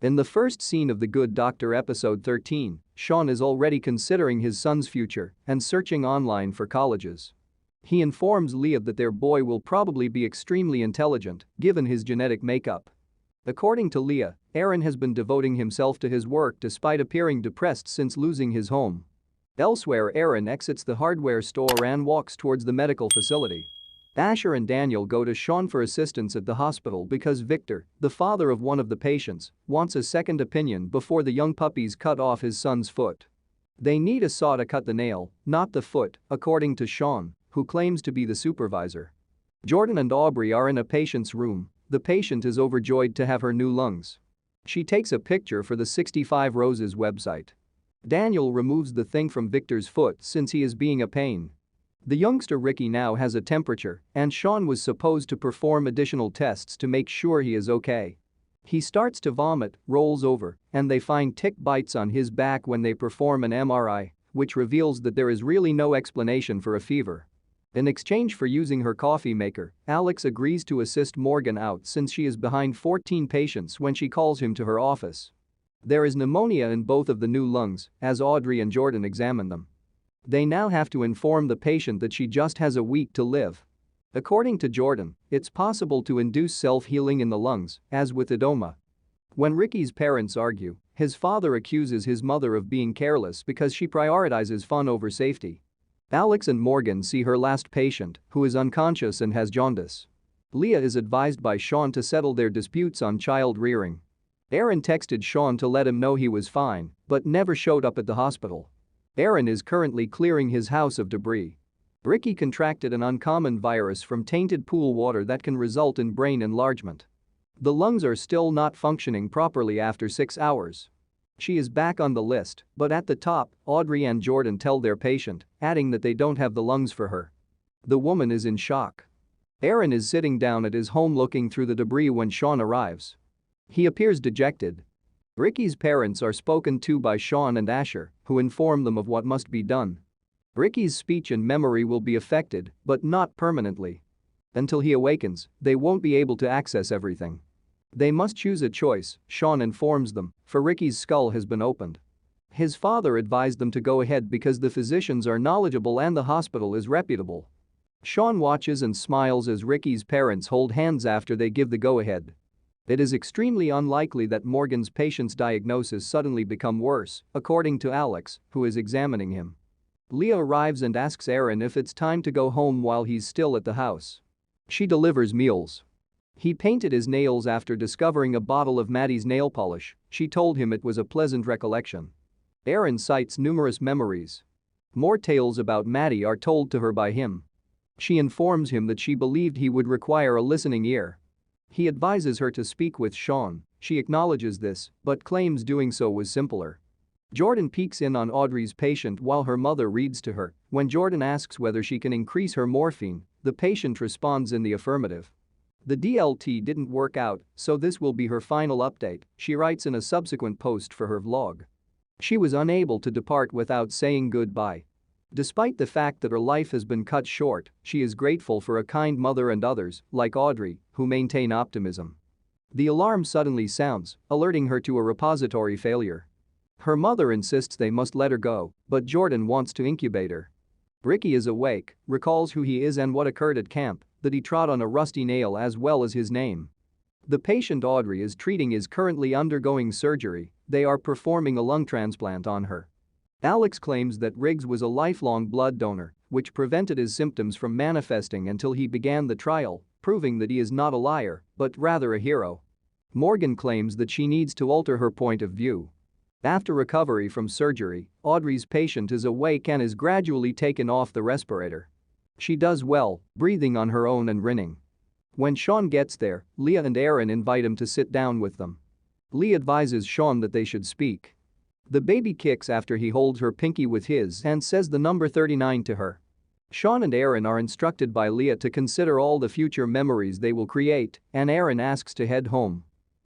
In the first scene of The Good Doctor episode 13, Sean is already considering his son's future and searching online for colleges. He informs Leah that their boy will probably be extremely intelligent, given his genetic makeup. According to Leah, Aaron has been devoting himself to his work despite appearing depressed since losing his home. Elsewhere, Aaron exits the hardware store and walks towards the medical facility. Asher and Daniel go to Sean for assistance at the hospital because Victor, the father of one of the patients, wants a second opinion before the young puppies cut off his son's foot. They need a saw to cut the nail, not the foot, according to Sean, who claims to be the supervisor. Jordan and Aubrey are in a patient's room. The patient is overjoyed to have her new lungs. She takes a picture for the 65 Roses website. Daniel removes the thing from Victor's foot since he is being a pain. The youngster Ricky now has a temperature, and Sean was supposed to perform additional tests to make sure he is okay. He starts to vomit, rolls over, and they find tick bites on his back when they perform an MRI, which reveals that there is really no explanation for a fever. In exchange for using her coffee maker, Alex agrees to assist Morgan out since she is behind 14 patients when she calls him to her office. There is pneumonia in both of the new lungs as Audrey and Jordan examine them. They now have to inform the patient that she just has a week to live. According to Jordan, it's possible to induce self-healing in the lungs, as with edema. When Ricky's parents argue, his father accuses his mother of being careless because she prioritizes fun over safety. Alex and Morgan see her last patient, who is unconscious and has jaundice. Leah is advised by Sean to settle their disputes on child rearing. Aaron texted Sean to let him know he was fine, but never showed up at the hospital. Aaron is currently clearing his house of debris. Ricky contracted an uncommon virus from tainted pool water that can result in brain enlargement. The lungs are still not functioning properly after 6 hours. She is back on the list, but at the top, Audrey and Jordan tell their patient, adding that they don't have the lungs for her. The woman is in shock. Aaron is sitting down at his home looking through the debris when Sean arrives. He appears dejected. Ricky's parents are spoken to by Sean and Asher, who inform them of what must be done. Ricky's speech and memory will be affected, but not permanently. Until he awakens, they won't be able to access everything. They must choose a choice, Sean informs them, for Ricky's skull has been opened. His father advised them to go ahead because the physicians are knowledgeable and the hospital is reputable. Sean watches and smiles as Ricky's parents hold hands after they give the go-ahead. It is extremely unlikely that Morgan's patient's diagnosis suddenly become worse, according to Alex, who is examining him. Leah arrives and asks Aaron if it's time to go home while he's still at the house. She delivers meals. He painted his nails after discovering a bottle of Maddie's nail polish. She told him it was a pleasant recollection. Aaron cites numerous memories. More tales about Maddie are told to her by him. She informs him that she believed he would require a listening ear. He advises her to speak with Sean. She acknowledges this, but claims doing so was simpler. Jordan peeks in on Audrey's patient while her mother reads to her. When Jordan asks whether she can increase her morphine, the patient responds in the affirmative. The DLT didn't work out, so this will be her final update, she writes in a subsequent post for her vlog. She was unable to depart without saying goodbye. Despite the fact that her life has been cut short, she is grateful for a kind mother and others, like Audrey, who maintain optimism. The alarm suddenly sounds, alerting her to a repository failure. Her mother insists they must let her go, but Jordan wants to incubate her. Ricky is awake, recalls who he is and what occurred at camp, that he trod on a rusty nail as well as his name. The patient Audrey is treating is currently undergoing surgery. They are performing a lung transplant on her. Alex claims that Riggs was a lifelong blood donor, which prevented his symptoms from manifesting until he began the trial, proving that he is not a liar, but rather a hero. Morgan claims that she needs to alter her point of view. After recovery from surgery, Audrey's patient is awake and is gradually taken off the respirator. She does well, breathing on her own and grinning. When Sean gets there, Leah and Aaron invite him to sit down with them. Leah advises Sean that they should speak. The baby kicks after he holds her pinky with his and says the number 39 to her. Sean and Aaron are instructed by Leah to consider all the future memories they will create, and Aaron asks to head home.